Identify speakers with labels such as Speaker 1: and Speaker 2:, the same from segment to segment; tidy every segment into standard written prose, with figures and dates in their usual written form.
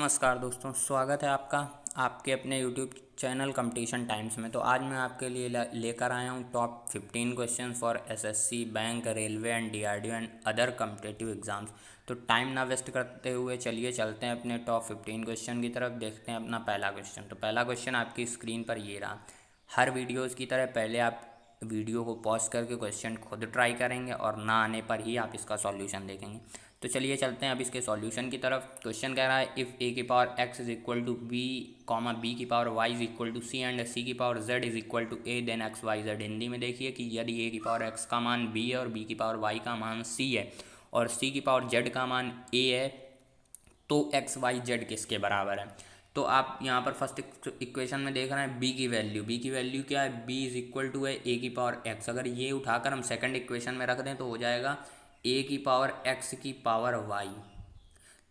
Speaker 1: नमस्कार दोस्तों, स्वागत है आपका आपके अपने YouTube चैनल कंपटीशन टाइम्स में। तो आज मैं आपके लिए लेकर आया हूँ top 15 question for SSC, bank, railway and DRDO and other competitive exams. तो टाइम ना वेस्ट करते हुए चलिए चलते हैं अपने टॉप 15 क्वेश्चन की तरफ। देखते हैं अपना पहला क्वेश्चन। तो पहला क्वेश्चन आपकी स्क्रीन पर ये रहा। हर वीडियोज़ की तरह पहले आप वीडियो को पॉज करके क्वेश्चन खुद ट्राई करेंगे और ना आने पर ही आप इसका सॉल्यूशन देखेंगे। तो चलिए चलते हैं अब इसके सॉल्यूशन की तरफ। क्वेश्चन कह रहा है इफ़ ए की power x is equal to b comma b की power y is equal to c and c की power z is equal to a then x y z. Hindi में देखिए कि यदि ए की पावर एक्स का मान बी है और बी की पावर वाई का मान सी है और सी की पावर जेड का मान ए है तो एक्स वाई जेड किसके बराबर है। तो आप यहाँ पर फर्स्ट इक्वेशन में देख रहे हैं बी की वैल्यू क्या है, बी इज इक्वल टू है ए की पावर एक्स। अगर ये उठाकर हम सेकंड इक्वेशन में रख दें तो हो जाएगा ए की पावर एक्स की पावर वाई।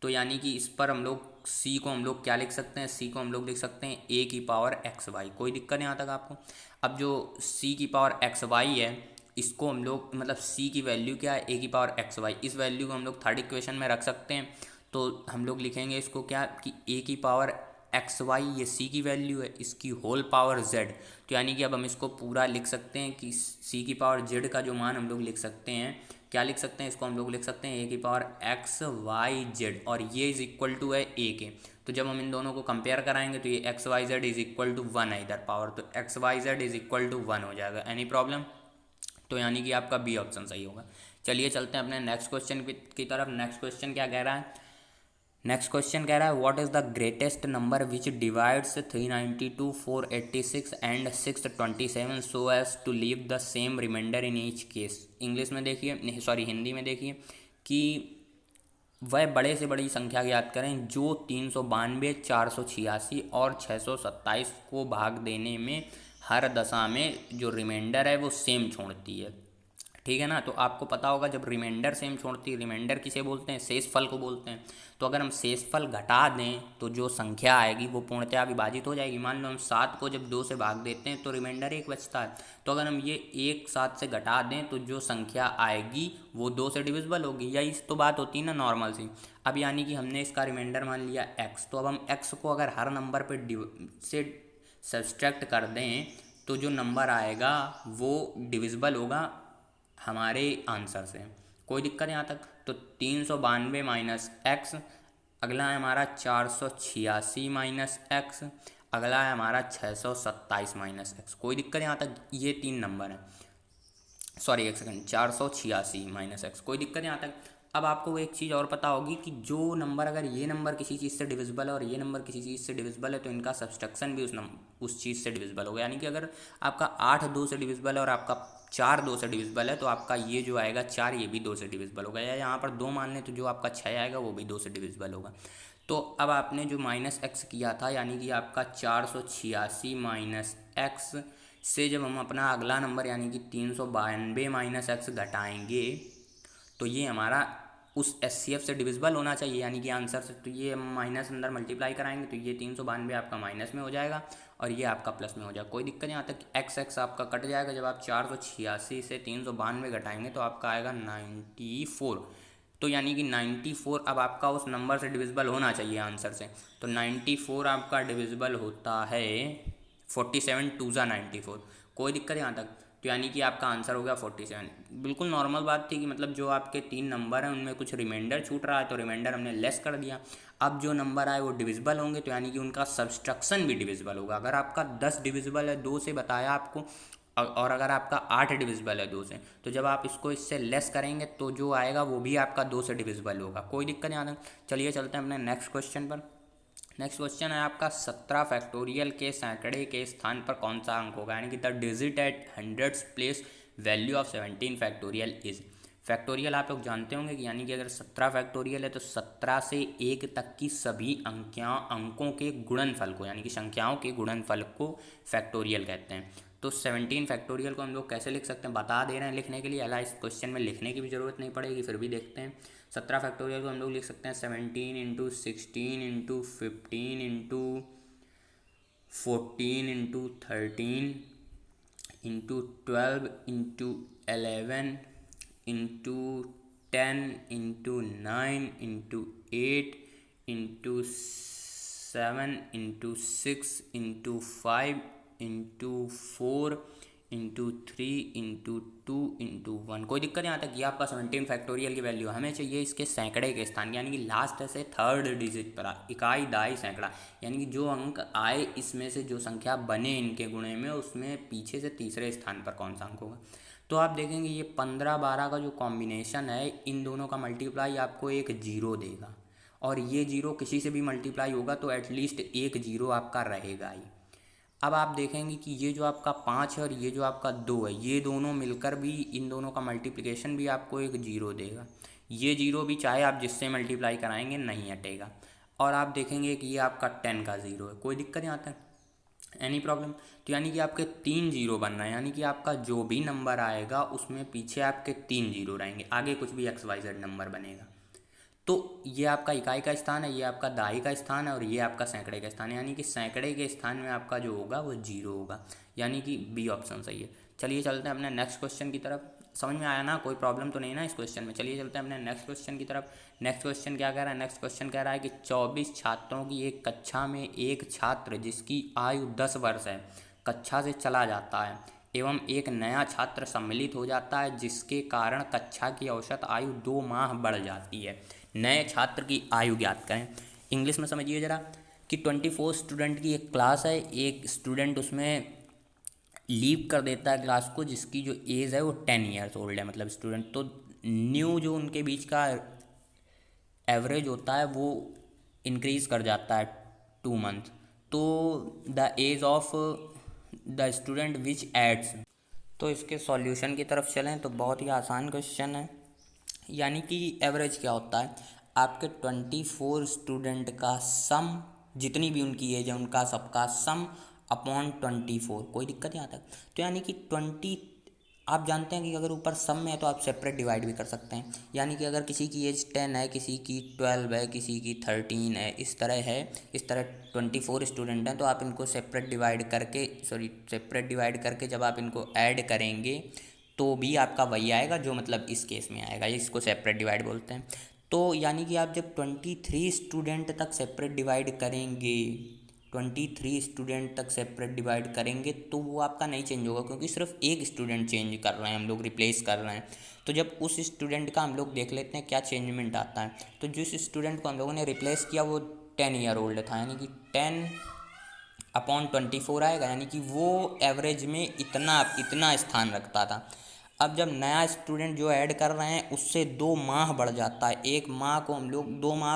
Speaker 1: तो यानी कि इस पर हम लोग सी को हम लोग क्या लिख सकते हैं, सी को हम लोग लिख सकते हैं ए की पावर एक्स वाई। कोई दिक्कत नहीं आता तक आपको। अब जो सी की पावर एक्स वाई है इसको हम लोग मतलब सी की वैल्यू क्या है, ए की पावर एक्स वाई, इस वैल्यू को हम लोग थर्ड इक्वेशन में रख सकते हैं। तो हम लोग लिखेंगे इसको क्या कि ए की पावर एक्स वाई ये सी की वैल्यू है, इसकी होल पावर जेड। तो यानी कि अब हम इसको पूरा लिख सकते हैं कि सी की पावर जेड का जो मान हम लोग लिख सकते हैं, क्या लिख सकते हैं, इसको हम लोग लिख सकते हैं ए की पावर एक्स वाई जेड और ये इज इक्वल टू है ए के। तो जब हम इन दोनों को कंपेयर कराएंगे तो ये x y z is equal to one है इधर पावर, तो x y z is equal to one हो जाएगा। Any problem? तो यानी कि आपका बी ऑप्शन सही होगा। चलिए चलते हैं अपने नेक्स्ट क्वेश्चन की तरफ। नेक्स्ट क्वेश्चन क्या कह रहा है, नेक्स्ट क्वेश्चन कह रहा है what is the greatest number which divides 392, 486 and 627 so as to leave the same remainder in each case. English में देखिए, सॉरी हिंदी में देखिए कि वह बड़े से बड़ी संख्या ज्ञात करें जो 392, 486 और 627 को भाग देने में हर दशा में जो रिमाइंडर है वो सेम छोड़ती है। ठीक है ना। तो आपको पता होगा जब रिमाइंडर सेम छोड़ती है, रिमाइंडर किसे बोलते हैं, शेषफल को बोलते हैं। तो अगर हम शेषफल घटा दें तो जो संख्या आएगी वो पूर्णतया विभाजित हो जाएगी। मान लो हम 7 को जब 2 से भाग देते हैं तो रिमाइंडर 1 बचता है। तो अगर हम ये 1 7 से घटा दें तो जो संख्या आएगी वो 2 से डिविजिबल होगी। यही तो बात होती है ना नॉर्मल सी। अब यानी कि हमने इसका रिमाइंडर मान लिया x, तो अब हम x को अगर हर नंबर पे से सब्सट्रैक्ट कर दें तो जो नंबर आएगा वो डिविजिबल होगा हमारे आंसर से। कोई दिक्कत यहाँ तक। तो 392 माइनस एक्स, अगला है हमारा 486 माइनस एक्स, अगला है हमारा 627 माइनस एक्स। कोई दिक्कत यहाँ तक। ये 3 नंबर हैं, सॉरी एक सेकंड, 486 माइनस एक्स। कोई दिक्कत यहाँ तक। अब आपको एक चीज़ और पता होगी कि जो नंबर अगर ये नंबर किसी चीज़ से डिविजिबल है और ये नंबर किसी चीज़ से डिविजिबल है तो इनका सब्सट्रैक्शन भी उस चीज़ से डिविजिबल होगा। यानी कि अगर आपका 8 2 से डिविजिबल है और आपका 4 2 से डिविजिबल है तो आपका ये जो आएगा 4 ये भी 2 से डिविजिबल होगा। या यहाँ पर 2 मान लें तो जो आपका 6 आएगा वो भी 2 से डिविजिबल होगा। तो अब आपने जो माइनस एक्स किया था यानी कि आपका 486 माइनस एक्स से जब हम अपना अगला नंबर यानी कि 392 माइनस एक्स घटाएंगे तो ये हमारा उस एचसीएफ से डिविजिबल होना चाहिए यानी कि आंसर से। तो ये हम माइनस अंदर मल्टीप्लाई कराएंगे तो ये 392 आपका माइनस में हो जाएगा और ये आपका प्लस में हो जाएगा। कोई दिक्कत यहाँ तक। एक्स एक्स आपका कट जाएगा। जब आप 486 से 392 घटाएंगे तो आपका आएगा 94। तो यानी कि 94 अब आपका उस नंबर से डिविजिबल होना चाहिए आंसर से। तो 94 आपका डिविजिबल होता है 47 2 ज़ा 94। कोई दिक्कत यहाँ तक। तो यानी कि आपका आंसर हो गया 47। बिल्कुल नॉर्मल बात थी कि मतलब जो आपके 3 नंबर हैं उनमें कुछ रिमाइंडर छूट रहा है तो रिमाइंडर हमने लेस कर दिया। अब जो नंबर आए वो डिविजिबल होंगे तो यानी कि उनका सब्सट्रक्शन भी डिविजिबल होगा। अगर आपका 10 डिविजिबल है 2 से बताया आपको और अगर आपका 8 डिविजिबल है 2 से तो जब आप इसको इससे लेस करेंगे तो जो आएगा वो भी आपका 2 से डिविजिबल होगा। कोई दिक्कत नहीं आता। चलिए चलते हैं अपने नेक्स्ट क्वेश्चन पर। नेक्स्ट क्वेश्चन है आपका 17 फैक्टोरियल के सैकड़े के स्थान पर कौन सा अंक होगा, यानी कि the digit at hundreds place value of 17 factorial is. Factorial आप लोग जानते होंगे कि यानी कि अगर 17 फैक्टोरियल है तो 17 से 1 तक की सभी अंकों के गुणनफल को यानी कि संख्याओं के गुणनफल को फैक्टोरियल कहते हैं। तो 17 फैक्टोरियल को हम लोग कैसे लिख सकते हैं बता दे रहे हैं लिखने के लिए। अला इस क्वेश्चन में लिखने की भी ज़रूरत नहीं पड़ेगी, फिर भी देखते हैं। 17 फैक्टोरियल को हम लोग लिख सकते हैं 17 into 16 into 15 into 14 into 13 into 12 into 11 into 10 into 9 into 8 into 7 × 6 × 5 × 4 × 2 × 1। कोई दिक्कत यहाँ तक? ये आपका 17 फैक्टोरियल की वैल्यू। हमें चाहिए इसके सैकड़े के स्थान, यानी कि लास्ट से थर्ड डिजिट पर इकाई दहाई सैकड़ा, यानी कि जो अंक आए इसमें से जो संख्या बने इनके गुणे में, उसमें पीछे से तीसरे स्थान पर कौन सा अंक होगा। तो आप देखेंगे ये 15-12 का जो कॉम्बिनेशन है, इन दोनों का मल्टीप्लाई आपको एक जीरो देगा, और ये जीरो किसी से भी मल्टीप्लाई होगा तो एटलीस्ट एक जीरो आपका रहेगा ही। अब आप देखेंगे कि ये जो आपका 5 है और ये जो आपका 2 है, ये दोनों मिलकर भी इन दोनों का मल्टीप्लिकेशन भी आपको एक जीरो देगा। ये जीरो भी चाहे आप जिससे मल्टीप्लाई कराएंगे नहीं हटेगा। और आप देखेंगे कि ये आपका 10 का ज़ीरो है। कोई दिक्कत यहाँ तक? Any problem? तो यानी कि आपके 3 जीरो बन रहे हैं, यानी कि आपका जो भी नंबर आएगा उसमें पीछे आपके 3 जीरो रहेंगे, आगे कुछ भी XYZ नंबर बनेगा। तो ये आपका इकाई का स्थान है, ये आपका दहाई का स्थान है, और ये आपका सैकड़े का स्थान है, यानी कि सैकड़े के स्थान में आपका जो होगा वो जीरो होगा, यानी कि बी ऑप्शन सही है। चलिए चलते हैं अपने नेक्स्ट क्वेश्चन की तरफ। समझ में आया ना? कोई प्रॉब्लम तो नहीं ना इस क्वेश्चन में? चलिए चलते हैं अपने नेक्स्ट क्वेश्चन की तरफ। नेक्स्ट क्वेश्चन क्या कह रहा है? नेक्स्ट क्वेश्चन कह रहा है कि 24 छात्रों की एक कक्षा में एक छात्र जिसकी आयु 10 वर्ष है कक्षा से चला जाता है, एवं एक नया छात्र सम्मिलित हो जाता है जिसके कारण कक्षा की औसत आयु 2 माह बढ़ जाती है। नए छात्र की आयु ज्ञात करें। इंग्लिश में समझिए ज़रा कि 24 स्टूडेंट की एक क्लास है, एक स्टूडेंट उसमें लीव कर देता है क्लास को जिसकी जो एज है वो 10 ईयर्स ओल्ड है, मतलब स्टूडेंट। तो न्यू जो उनके बीच का एवरेज होता है वो इंक्रीज़ कर जाता है 2 मंथ। तो the age of the student which adds. तो इसके सॉल्यूशन की तरफ चलें तो बहुत ही आसान क्वेश्चन है। यानी कि एवरेज क्या होता है? आपके 24 स्टूडेंट का सम, जितनी भी उनकी एज है उनका सबका सम अपॉन 24। कोई दिक्कत यहाँ तक? तो यानी कि 20, आप जानते हैं कि अगर ऊपर सम में है तो आप सेपरेट डिवाइड भी कर सकते हैं। यानी कि अगर किसी की एज 10 है, किसी की 12 है, किसी की 13 है, इस तरह है, इस तरह 24 स्टूडेंट हैं, तो आप इनको सेपरेट डिवाइड करके जब आप इनको ऐड करेंगे तो भी आपका वही आएगा जो मतलब इस केस में आएगा। इसको सेपरेट डिवाइड बोलते हैं। तो यानी कि आप जब 23 स्टूडेंट तक सेपरेट डिवाइड करेंगे, 23 स्टूडेंट तक सेपरेट डिवाइड करेंगे तो वो आपका नहीं चेंज होगा, क्योंकि सिर्फ एक स्टूडेंट चेंज कर रहे हैं हम लोग, रिप्लेस कर रहे हैं। तो जब उस स्टूडेंट का हम लोग देख लेते हैं क्या चेंजमेंट आता है। तो जिस स्टूडेंट को हम लोगों ने रिप्लेस किया वो 10 ईयर ओल्ड था, यानी कि 10 अपॉन 24 आएगा, यानी कि वो एवरेज में इतना स्थान रखता था। अब जब नया स्टूडेंट जो ऐड कर रहे हैं उससे 2 माह बढ़ जाता है। 2 माह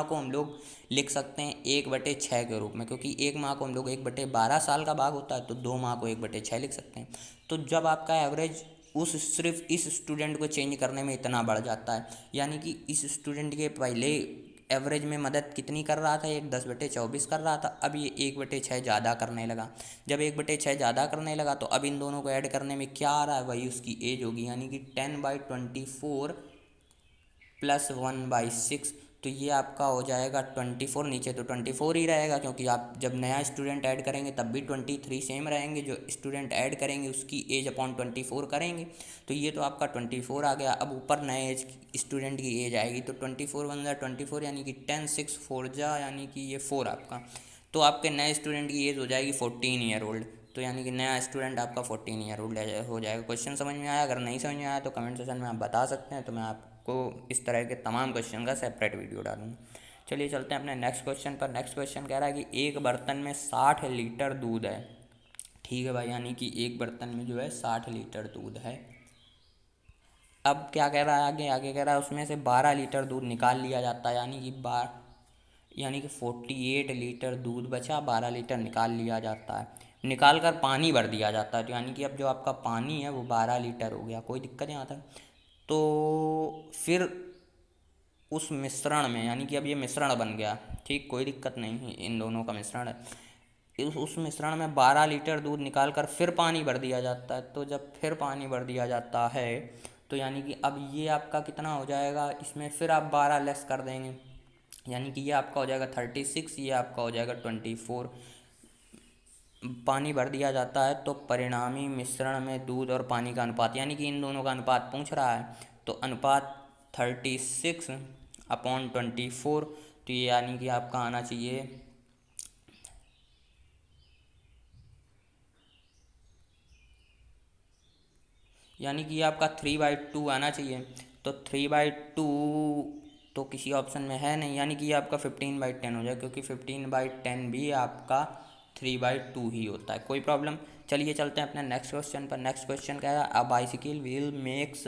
Speaker 1: को हम लोग लिख सकते हैं 1/6 के रूप में, क्योंकि 1 माह को हम लोग 1/12 साल का भाग होता है, तो 2 माह को 1/6 लिख सकते हैं। तो जब आपका एवरेज सिर्फ इस स्टूडेंट को चेंज करने में इतना बढ़ जाता है, यानी कि इस स्टूडेंट के पहले एवरेज में मदद कितनी कर रहा था, 10/24 कर रहा था, अब ये 1/6 ज़्यादा करने लगा। जब 1/6 ज़्यादा करने लगा तो अब इन दोनों को ऐड करने में क्या आ रहा है, वही उसकी एज होगी, यानी कि 10/24 + 1/6। तो ये आपका हो जाएगा 24। नीचे तो 24 ही रहेगा, क्योंकि आप जब नया स्टूडेंट ऐड करेंगे तब भी 23 सेम रहेंगे, जो स्टूडेंट ऐड करेंगे उसकी एज अपॉन 24 करेंगे। तो ये तो आपका 24 आ गया। अब ऊपर नए एज स्टूडेंट की एज आएगी, तो 24 बन जाए 24, यानी कि 10 6 4 जा, यानी कि ये 4 आपका। तो आपके नए स्टूडेंट की एज हो जाएगी 14 ईयर ओल्ड। तो यानी कि नया स्टूडेंट आपका 14 ईयर ओल्ड हो जाएगा। क्वेश्चन समझ में आया? अगर नहीं समझ में आया तो कमेंट सेक्शन में आप बता सकते हैं, तो मैं आपको इस तरह के तमाम क्वेश्चन का सेपरेट वीडियो डालूंगा। चलिए चलते हैं अपने नेक्स्ट क्वेश्चन पर। नेक्स्ट क्वेश्चन कह रहा है कि एक बर्तन में 60 लीटर दूध है। ठीक है भाई, यानी कि एक बर्तन में जो है 60 लीटर दूध है। अब क्या कह रहा है आगे कह रहा है उसमें से 12 लीटर दूध निकाल लिया जाता है, यानी कि 48 लीटर दूध बचा, 12 लीटर निकाल लिया जाता है। निकाल कर पानी भर दिया जाता है, तो यानी कि अब जो आपका पानी है वो 12 लीटर हो गया। कोई दिक्कत यहाँ तक? तो फिर उस मिश्रण में, यानी कि अब ये मिश्रण बन गया, ठीक, कोई दिक्कत नहीं है, इन दोनों का मिश्रण है। उस मिश्रण में 12 लीटर दूध निकाल कर फिर पानी भर दिया जाता है। तो जब फिर पानी भर दिया जाता है तो यानी कि अब ये आपका कितना हो जाएगा, इसमें फिर आप 12 लेस कर देंगे, यानी कि ये आपका हो जाएगा 36, ये आपका हो जाएगा 24। पानी भर दिया जाता है तो परिणामी मिश्रण में दूध और पानी का अनुपात, यानी कि इन दोनों का अनुपात पूछ रहा है, तो अनुपात 36/24। तो ये यानी कि आपका आना चाहिए यानी कि ये आपका 3/2 आना चाहिए। तो 3/2 तो किसी ऑप्शन में है नहीं, यानी कि ये आपका 15/10 हो जाए, क्योंकि 15/10 भी आपका 3/2 ही होता है। कोई प्रॉब्लम। चलिए चलते हैं अपने नेक्स्ट क्वेश्चन पर। नेक्स्ट क्वेश्चन क्या है, a bicycle wheel makes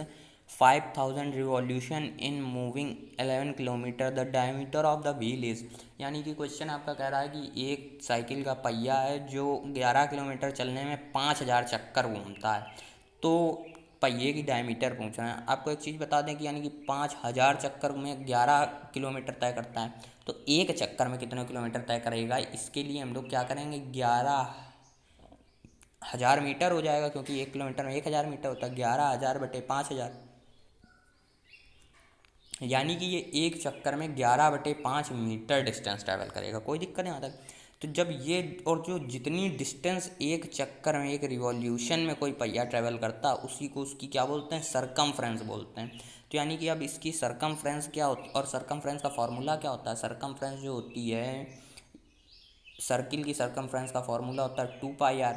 Speaker 1: 5000 revolution in moving 11 kilometre, the diameter of the wheel is. यानी कि क्वेश्चन आपका कह रहा है कि एक साइकिल का पहिया है जो 11 किलोमीटर चलने में 5000 चक्कर घूमता है। तो पहिए की डायमीटर पूछ रहे हैं। आपको एक चीज़ बता दें कि यानी कि 5000 चक्कर में 11 किलोमीटर तय करता है, तो एक चक्कर में कितने किलोमीटर तय करेगा, इसके लिए हम लोग क्या करेंगे, 11,000 मीटर हो जाएगा, क्योंकि 1 किलोमीटर में 1000 मीटर होता है। 11,000 बटे 5000, यानी कि ये एक चक्कर में 11/5 मीटर डिस्टेंस ट्रैवल करेगा। कोई दिक्कत नहीं आता। तो जब ये और जो जितनी डिस्टेंस एक चक्कर में, एक रिवॉल्यूशन में कोई पहिया ट्रैवल करता, उसी को उसकी क्या बोलते हैं, सरकमफ्रेंस बोलते हैं। तो यानी कि अब इसकी सरकमफ्रेंस क्या होती, और सरकमफ्रेंस का फॉर्मूला क्या होता है, सरकमफ्रेंस जो होती है, सर्किल की सरकमफ्रेंस का फॉर्मूला होता है 2πr।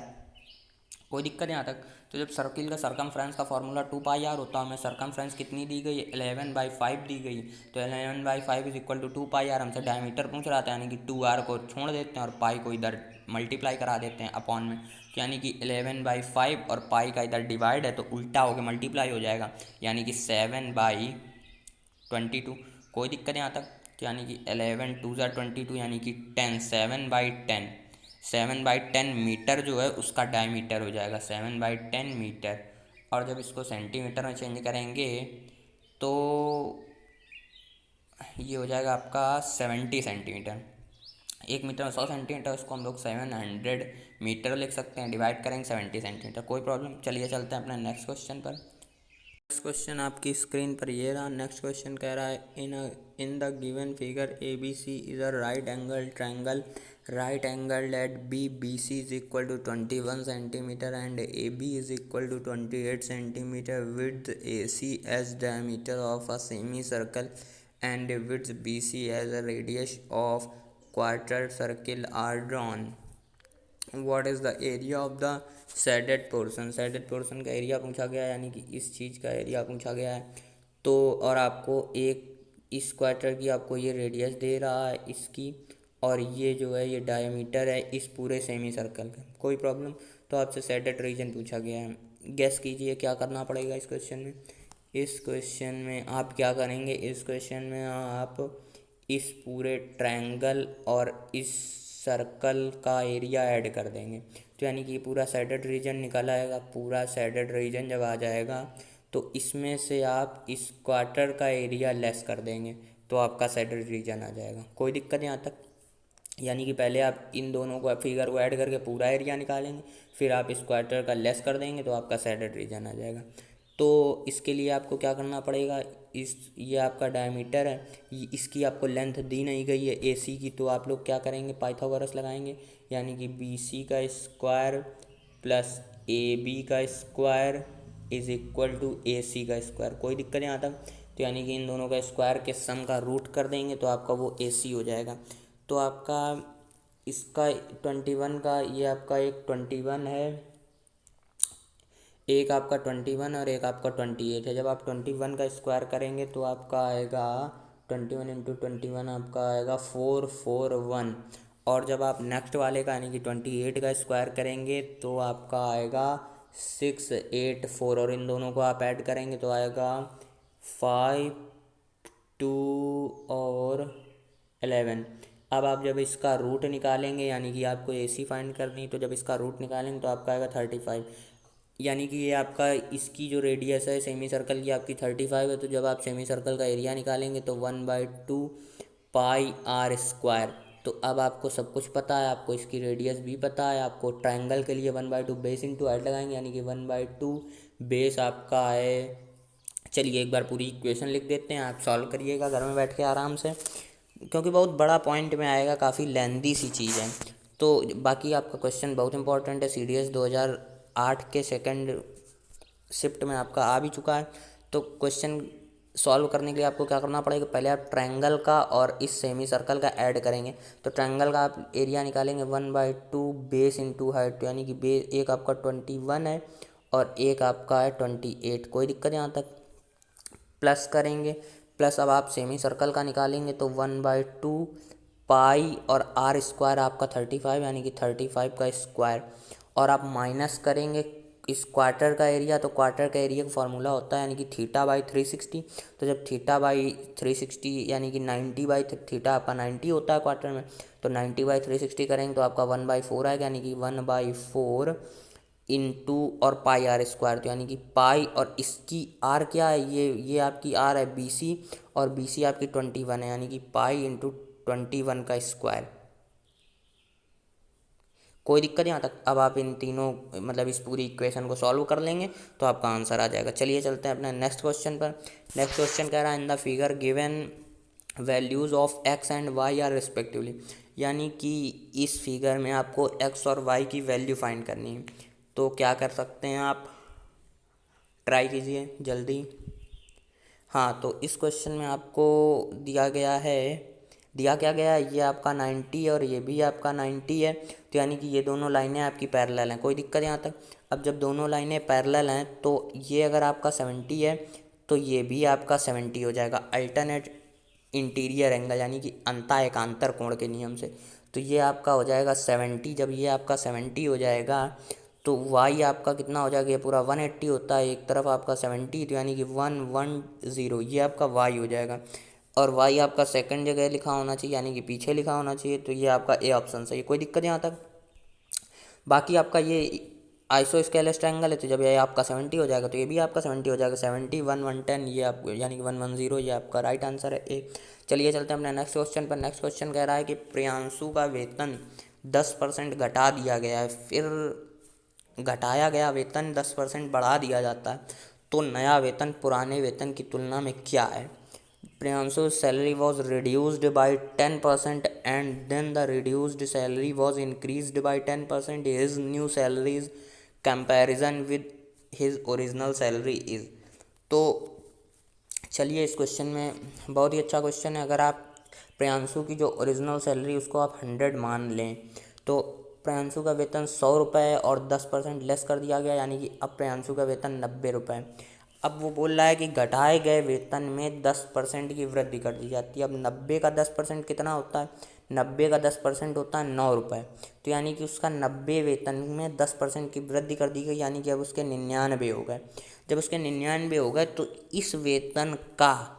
Speaker 1: कोई दिक्कत यहाँ तक। तो जब सर्किल का सरकमफ्रेंस का फॉर्मूला 2πr होता है, हमें सरकमफ्रेंस कितनी दी गई है, 11/5 दी गई है। तो 11/5 इज इक्वल टू 2πr। हमसे डायमीटर पूछ रहा था, यानी कि 2r को छोड़ देते हैं और पाई को इधर मल्टीप्लाई करा देते हैं अपॉन में। तो यानी कि 11/5 और पाई का इधर डिवाइड है, तो उल्टा होकर मल्टीप्लाई हो जाएगा, यानी कि 7/22। कोई दिक्कत यहाँ तक। तो यानी कि 11 2 22, यानी कि 10, 7/10, 7/10 मीटर जो है उसका डायमीटर हो जाएगा, 7/10 मीटर। और जब इसको सेंटीमीटर में चेंज करेंगे तो ये हो जाएगा आपका 70 सेंटीमीटर। 1 मीटर में 100 सेंटीमीटर, उसको हम लोग 700 मीटर लिख सकते हैं। डिवाइड करेंगे 70 सेंटीमीटर। कोई प्रॉब्लम। चलिए चलते हैं अपने नेक्स्ट क्वेश्चन पर। नेक्स्ट क्वेश्चन आपकी स्क्रीन पर ये रहा। नेक्स्ट क्वेश्चन कह रहा है, in the given figure A B C is a right angle triangle, right angle at B, B C is equal to 21 centimetre and A B is equal to 28 centimetre, with A C as diameter of a semi circle and with B C as a radius of quarter circle are drawn. What is the area of the shaded portion. Shaded portion का area पूछा गया है, यानी कि इस चीज़ का area पूछा गया है। तो और आपको एक इस क्वार्टर की आपको ये रेडियस दे रहा है इसकी, और ये जो है ये डायमीटर है इस पूरे सेमी सर्कल का। कोई प्रॉब्लम। तो आपसे शेडेड रीजन पूछा गया है। गेस कीजिए क्या करना पड़ेगा इस क्वेश्चन में। इस क्वेश्चन में आप क्या करेंगे, इस क्वेश्चन में आप इस पूरे ट्रायंगल और इस सर्कल का एरिया ऐड कर देंगे। तो यानी कि पूरा शेडेड रीजन निकल आएगा। पूरा शेडेड रीजन जब आ जाएगा तो इसमें से आप इस क्वार्टर का एरिया लेस कर देंगे, तो आपका शेडेड रीजन आ जाएगा। कोई दिक्कत यहाँ तक। यानी कि पहले आप इन दोनों को फिगर को ऐड करके पूरा एरिया निकालेंगे, फिर आप इस क्वार्टर का लेस कर देंगे, तो आपका शेडेड रीजन आ जाएगा। तो इसके लिए आपको क्या करना पड़ेगा, ये आपका डायमीटर है, इसकी आपको लेंथ दी नहीं गई है ए सी की, तो आप लोग क्या करेंगे, पाइथागोरस लगाएंगे। यानी कि बी सी का स्क्वायर प्लस ए बी का स्क्वायर इज इक्वल टू ए सी का स्क्वायर। कोई दिक्कत नहीं आता। तो यानी कि इन दोनों का स्क्वायर के सम का रूट कर देंगे, तो आपका वो ए सी हो जाएगा। तो आपका इसका 21 का, ये आपका एक 21 है, एक आपका 21 और एक आपका 28 है। जब आप 21 का स्क्वायर करेंगे तो आपका आएगा 21 इंटू 21 आपका आएगा 441। और जब आप नेक्स्ट वाले का यानी कि 28 का स्क्वायर करेंगे तो आपका आएगा 684, और इन दोनों को आप ऐड करेंगे तो आएगा 5 2 और 11। अब आप जब इसका रूट निकालेंगे, यानी कि आपको ए सी फाइंड करनी है, तो जब इसका रूट निकालेंगे तो आपका आएगा 35। यानी कि ये आपका इसकी जो रेडियस है सेमी सर्कल की आपकी 35 है। तो जब आप सेमी सर्कल का एरिया निकालेंगे तो 1/2 पाई आर स्क्वायर। तो अब आपको सब कुछ पता है, आपको इसकी रेडियस भी पता है। आपको ट्रायंगल के लिए 1/2 बेस इंटू हाइट लगाएंगे, यानी कि 1/2 बेस आपका है। चलिए एक बार पूरी इक्वेशन लिख देते हैं, आप सॉल्व करिएगा घर में बैठ के आराम से, क्योंकि बहुत बड़ा पॉइंट में आएगा, काफ़ी लेंदी सी चीज़ है। तो बाकी आपका क्वेश्चन बहुत इंपॉर्टेंट है, CDS 2008 के सेकंड शिफ्ट में आपका आ भी चुका है। तो क्वेश्चन सॉल्व करने के लिए आपको क्या करना पड़ेगा, पहले आप ट्रायंगल का और इस सेमी सर्कल का ऐड करेंगे। तो ट्रायंगल का आप एरिया निकालेंगे 1/2 बेस इंटू हाइट, यानी कि बेस एक आपका 21 है और एक आपका है 28। कोई दिक्कत यहाँ तक? प्लस करेंगे, प्लस अब आप सेमी सर्कल का निकालेंगे तो 1/2 पाई और आर स्क्वायर आपका 35 यानी कि 35 का स्क्वायर, और आप माइनस करेंगे इस क्वार्टर का एरिया, तो क्वार्टर का एरिया का फार्मूला होता है यानी कि θ/360। तो जब θ/360 यानी कि 90/θ आपका 90 होता है क्वार्टर में, तो 90/360 करेंगे तो आपका 1/4 आएगा यानी कि 1/4 इंटू और पाई आर स्क्वायर, तो यानी कि पाई और इसकी आर क्या है, ये आपकी आर है BC, और BC आपकी 21 है यानी कि पाई इंटू 21 का स्क्वायर। कोई दिक्कत यहाँ तक? अब आप इन तीनों मतलब इस पूरी इक्वेशन को सॉल्व कर लेंगे तो आपका आंसर आ जाएगा। चलिए चलते हैं अपने नेक्स्ट क्वेश्चन पर। नेक्स्ट क्वेश्चन कह रहा है in the figure given values of x and y are respectively, यानी कि इस फिगर में आपको x और y की वैल्यू फाइंड करनी है। तो क्या कर सकते हैं आप, ट्राई कीजिए जल्दी। हाँ, तो इस क्वेश्चन में आपको दिया गया है, दिया क्या गया है, ये आपका 90 और ये भी आपका 90 है, तो यानी कि ये दोनों लाइनें आपकी पैरेलल हैं। कोई दिक्कत यहाँ तक? अब जब दोनों लाइनें पैरेलल हैं तो ये अगर आपका 70 है तो ये भी आपका 70 हो जाएगा, अल्टरनेट इंटीरियर एंगल यानी कि अंता एकांतर कोण के नियम से। तो ये आपका हो जाएगा 70। जब ये आपका 70 हो जाएगा तो y आपका कितना हो जाएगा, ये पूरा 180 होता है, एक तरफ आपका 70, तो यानी कि 110 ये आपका y हो जाएगा। और y आपका सेकंड जगह लिखा होना चाहिए यानी कि पीछे लिखा होना चाहिए, तो ये आपका ए ऑप्शन सही है। कोई दिक्कत यहाँ तक? बाकी आपका ये आइसोस्केलेस ट्रायंगल है, तो जब ये आपका 70 हो जाएगा तो ये भी आपका 70 हो जाएगा, 70 1 110 ये आप यानी कि 110 ये आपका राइट आंसर है ए। चलिए चलते हैं अपने नेक्स्ट क्वेश्चन पर। नेक्स्ट क्वेश्चन कह रहा है कि प्रियांशु का वेतन 10% घटा दिया गया है, फिर घटाया गया वेतन 10% बढ़ा दिया जाता है, तो नया वेतन पुराने वेतन की तुलना में क्या है? Priyanshu salary was reduced by 10% and then the reduced salary was increased by 10%, his new salary's comparison with his original salary is. तो चलिए इस क्वेश्चन में बहुत ही अच्छा क्वेश्चन है। अगर आप प्रियांशु की जो ओरिजिनल सैलरी उसको आप 100 मान लें, तो प्रियांशु का वेतन 100 रुपये और 10% लेस कर दिया गया यानी कि अब प्रियांशु का वेतन 90 रुपये। अब वो बोल रहा है कि घटाए गए वेतन में 10% की वृद्धि कर दी जाती है। अब 90 का 10% कितना होता है? 90 का 10% होता है 9 रुपये, तो यानी कि उसका 90 वेतन में 10% की वृद्धि कर दी गई यानी कि अब उसके 99 हो गए। जब उसके 99 हो गए तो इस वेतन का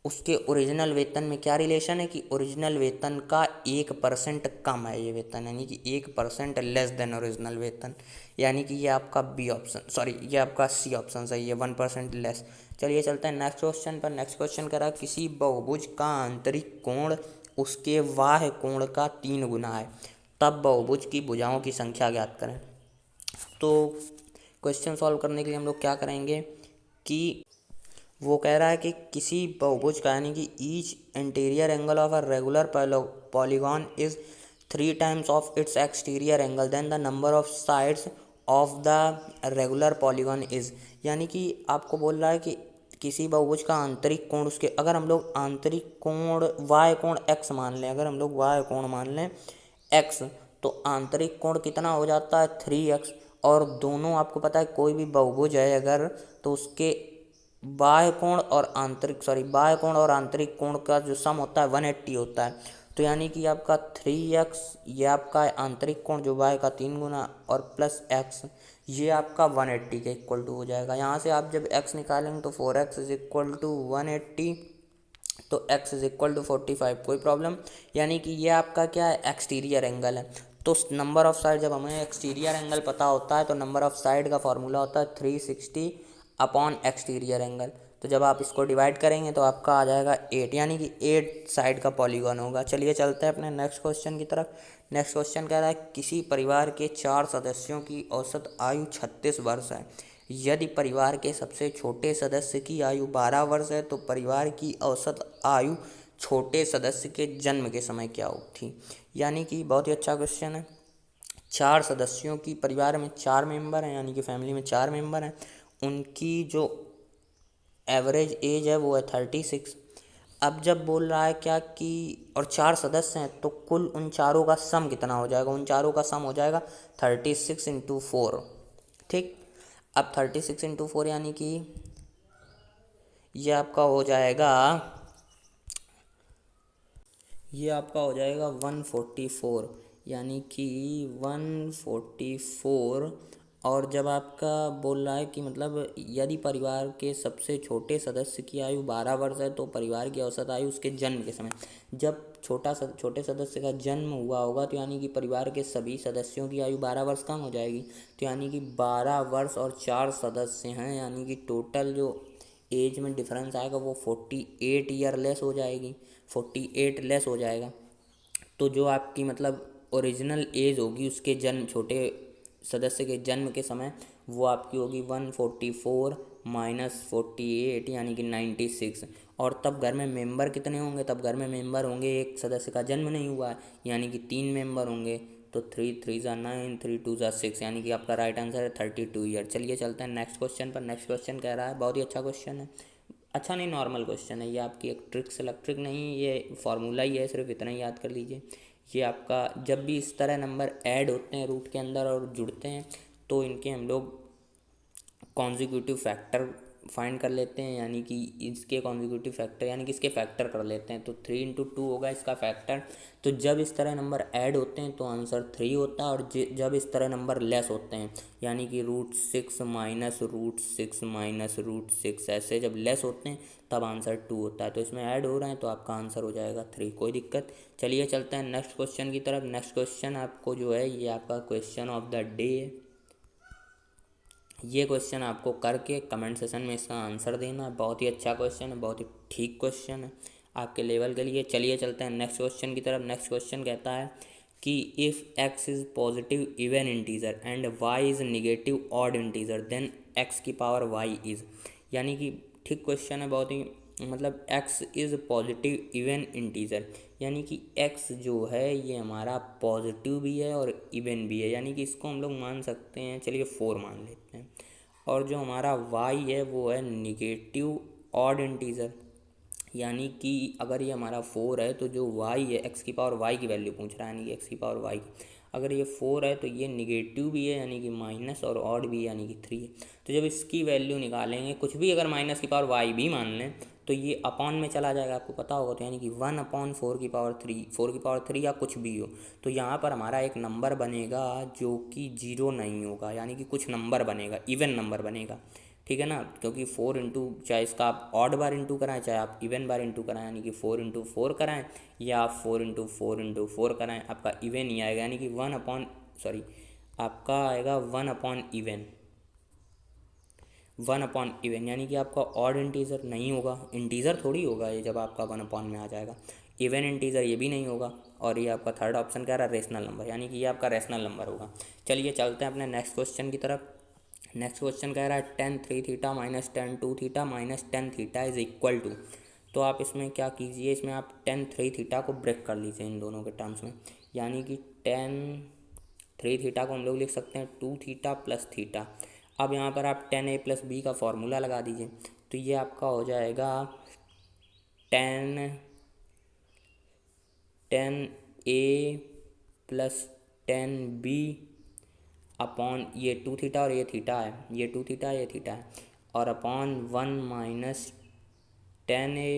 Speaker 1: उसके ओरिजिनल वेतन में क्या रिलेशन है कि ओरिजिनल वेतन का 1% कम है ये वेतन, यानी कि 1% लेस देन ओरिजिनल वेतन, यानी कि ये आपका बी ऑप्शन, सॉरी ये आपका सी ऑप्शन सही है, 1% लेस। चलिए चलते हैं नेक्स्ट क्वेश्चन पर। नेक्स्ट क्वेश्चन कह रहा है किसी बहुभुज का आंतरिक कोण उसके बाह्य कोण का 3 गुना है, तब बहुभुज की भुजाओं की संख्या ज्ञात करें। तो क्वेश्चन सॉल्व करने के लिए हम लोग क्या करेंगे कि वो कह रहा है कि किसी बहुभुज का यानी कि each interior angle of a regular polygon is 3 times of its exterior angle then the number of sides of the regular polygon is, यानी कि आपको बोल रहा है कि किसी बहुभुज का आंतरिक कोण उसके, अगर हम लोग आंतरिक कोण y कोण x मान लें, अगर हम लोग y कोण मान लें x, तो आंतरिक कोण कितना हो जाता है 3x, और दोनों आपको पता है कोई भी बहुभुज है अगर तो उसके बाह्य कोण और आंतरिक कोण का जो सम होता है 180 होता है, तो यानी कि आपका 3x ये आपका आंतरिक कोण जो y का 3 गुना और प्लस x ये आपका 180 के इक्वल टू हो जाएगा। यहाँ से आप जब x निकालेंगे तो 4x इज इक्वल टू 180, तो x इज इक्वल टू 45, कोई प्रॉब्लम, यानी कि ये आपका क्या है एक्सटीरियर एंगल है। तो नंबर ऑफ साइड, जब हमें एक्सटीरियर एंगल पता होता है तो नंबर ऑफ साइड का फॉर्मूला होता है 360 अपॉन एक्सटीरियर एंगल, तो जब आप इसको डिवाइड करेंगे तो आपका आ जाएगा 8, यानी कि 8 साइड का पॉलीगॉन होगा। चलिए चलते हैं अपने नेक्स्ट क्वेश्चन की तरफ। नेक्स्ट क्वेश्चन कह रहा है किसी परिवार के 4 सदस्यों की औसत आयु 36 वर्ष है, यदि परिवार के सबसे छोटे सदस्य की आयु 12 वर्ष है तो परिवार की औसत आयु छोटे सदस्य के जन्म के समय क्या थी। यानी कि बहुत ही अच्छा क्वेश्चन है। 4 सदस्यों की, परिवार में 4 मेंबर हैं यानी कि फैमिली में 4 मेंबर हैं, उनकी जो एवरेज एज है वो है 36। अब जब बोल रहा है क्या कि और 4 सदस्य हैं तो कुल उन चारों का सम कितना हो जाएगा, उन चारों का सम हो जाएगा 36 × 4, ठीक। अब 36 × 4 यानी कि ये आपका हो जाएगा 144, यानी कि 144। और जब आपका बोल रहा है कि मतलब यदि परिवार के सबसे छोटे सदस्य की आयु 12 वर्ष है तो परिवार की औसत आयु उसके जन्म के समय, जब छोटे सदस्य का जन्म हुआ होगा तो यानी कि परिवार के सभी सदस्यों की आयु 12 वर्ष कम हो जाएगी। तो यानी कि 12 वर्ष और 4 सदस्य हैं, यानी कि टोटल जो एज में डिफरेंस आएगा वो 48 ईयर लेस हो जाएगी, 48 लेस हो जाएगा। तो जो आपकी मतलब ओरिजिनल एज होगी उसके जन्म छोटे सदस्य के जन्म के समय, वो आपकी होगी 144 - 48 यानी कि 96। और तब घर में मेंबर कितने होंगे? तब घर में मेंबर होंगे, एक सदस्य का जन्म नहीं हुआ है यानी कि 3 मेंबर होंगे। तो 3 3 ज़ा 9, 3 2 ज़ा 6, यानी कि आपका राइट आंसर है 32 ईयर। चलिए चलते हैं नेक्स्ट क्वेश्चन पर। नेक्स्ट क्वेश्चन कह रहा है, बहुत ही अच्छा क्वेश्चन है, अच्छा नहीं नॉर्मल क्वेश्चन है, ये आपकी एक ट्रिक नहीं, ये फार्मूला ही है, सिर्फ इतना ही याद कर लीजिए। ये आपका जब भी इस तरह नंबर ऐड होते हैं रूट के अंदर और जुड़ते हैं तो इनके हम लोग कॉन्जिक्यूटिव फैक्टर फाइंड कर लेते हैं, यानी कि इसके कॉन्जिक्यूटिव फैक्टर यानी कि इसके फैक्टर कर लेते हैं। तो 3 × 2 होगा इसका फैक्टर। तो जब इस तरह नंबर ऐड होते हैं तो आंसर 3 होता है, और जब इस तरह नंबर लेस होते हैं यानी कि √6 - √6 ऐसे जब लेस होते हैं तब आंसर 2 होता है। तो इसमें ऐड हो रहे हैं तो आपका आंसर हो जाएगा 3, कोई दिक्कत। चलिए चलते हैं नेक्स्ट क्वेश्चन की तरफ। नेक्स्ट क्वेश्चन आपको जो है ये आपका क्वेश्चन ऑफ द डे है। ये क्वेश्चन आपको करके कमेंट सेशन में इसका आंसर देना है। बहुत ही अच्छा क्वेश्चन है, बहुत ही ठीक क्वेश्चन है आपके लेवल के लिए। चलिए चलते हैं नेक्स्ट क्वेश्चन की तरफ। नेक्स्ट क्वेश्चन कहता है कि if x is positive even integer and y is negative odd integer then x की पावर y इज़, यानी कि ठीक क्वेश्चन है बहुत ही, मतलब x is positive even integer, यानी कि x जो है ये हमारा पॉजिटिव भी है और इवन भी है, यानी कि इसको हम लोग मान सकते हैं, चलिए 4 मान लेते हैं। और जो हमारा y है वो है निगेटिव ऑड इंटीजर, यानी कि अगर ये हमारा 4 है तो जो y है x की पावर y की वैल्यू पूछ रहा है, यानी कि x की पावर y की, अगर ये 4 है तो ये निगेटिव भी है यानी कि माइनस, और ऑड भी है यानी कि 3 है। तो जब इसकी वैल्यू निकालेंगे, कुछ भी अगर माइनस की पावर y भी मान लें तो ये अपॉन में चला जाएगा, आपको पता होगा। तो यानी कि 1/4 की पावर 3, 4 की पावर 3 या कुछ भी हो, तो यहाँ पर हमारा एक नंबर बनेगा जो कि 0 नहीं होगा, यानी कि कुछ नंबर बनेगा, इवन नंबर बनेगा, ठीक है ना। क्योंकि 4 इंटू, चाहे इसका आप ऑड बार इंटू कराएं चाहे आप इवन बार इंटू कराएं, यानी कि 4 × 4 कराएं या आप 4 × 4 कराएं, आपका इवन ही आएगा, यानी कि आपका आएगा 1/इवन, 1/इवन, यानी कि आपका ऑड इंटीजर नहीं होगा, इंटीजर थोड़ी होगा ये जब आपका 1/ में आ जाएगा, इवन इंटीजर ये भी नहीं होगा। और ये आपका थर्ड ऑप्शन कह रहा है रेशनल नंबर, यानी कि ये आपका रेशनल नंबर होगा। चलिए चलते हैं अपने नेक्स्ट क्वेश्चन की तरफ। नेक्स्ट क्वेश्चन कह रहा है tan 3 theta - tan 2 theta - tan theta is equal to. तो आप इसमें क्या कीजिए, इसमें आप tan 3 थीटा को ब्रेक कर लीजिए इन दोनों के टर्म्स में, यानी कि tan 3 थीटा को हम लोग लिख सकते हैं 2 थीटा प्लस थीटा। अब यहाँ पर आप tan a + b का फॉर्मूला लगा दीजिए, तो ये आपका हो जाएगा tan a + tan b upon ये 2 थीटा और ये थीटा है, ये 2 थीटा ये थीटा है, और upon 1 - tan a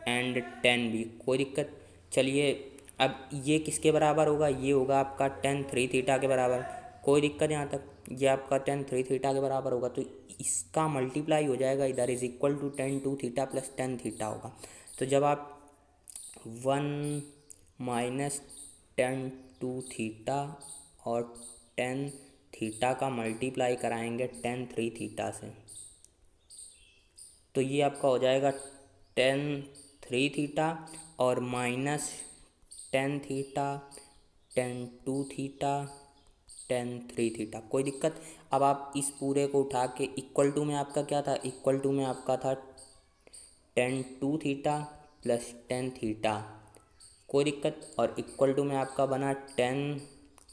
Speaker 1: and tan b, कोई दिक्कत। चलिए अब ये किसके बराबर होगा, ये होगा आपका tan 3 थीटा के बराबर, कोई दिक्कत यहाँ तक। ये आपका tan 3 थीटा के बराबर होगा तो इसका मल्टीप्लाई हो जाएगा इधर, is equal to tan 2 theta plus tan theta होगा। तो जब आप 1 - tan 2 थीटा और tan थीटा का मल्टीप्लाई कराएंगे tan 3 थीटा से, तो ये आपका हो जाएगा tan 3 थीटा और minus tan theta tan 2 theta tan 3 theta, कोई दिक्कत। अब आप इस पूरे को उठा के इक्वल टू में आपका क्या था, इक्वल टू में आपका था tan 2 theta plus tan theta, कोई दिक्कत। और इक्वल टू में आपका बना tan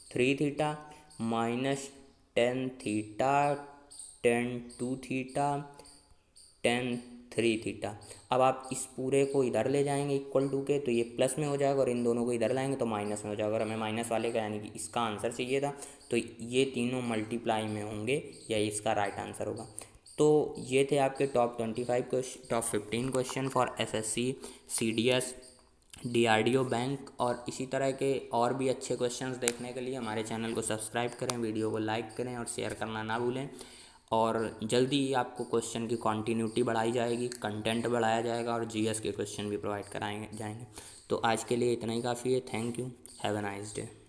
Speaker 1: 3 theta minus tan theta tan 2 theta tan 3 theta. अब आप इस पूरे को इधर ले जाएंगे इक्वल टू के, तो ये प्लस में हो जाएगा, और इन दोनों को इधर लाएंगे तो माइनस में हो जाएगा, और हमें माइनस वाले का यानी कि इसका आंसर चाहिए था, तो ये तीनों मल्टीप्लाई में होंगे, या इसका राइट आंसर होगा। तो ये थे आपके top 15 question for SSC, CDS, DRDO, bank, और इसी तरह के और भी अच्छे क्वेश्चंस देखने के लिए हमारे चैनल को सब्सक्राइब करें, वीडियो को लाइक करें और शेयर करना ना भूलें। और जल्दी ही आपको क्वेश्चन की कॉन्टीन्यूटी बढ़ाई जाएगी, कंटेंट बढ़ाया जाएगा, और जीएस के क्वेश्चन भी प्रोवाइड कराएंगे जाएंगे। तो आज के लिए इतना ही काफ़ी है। Thank you, have a nice day.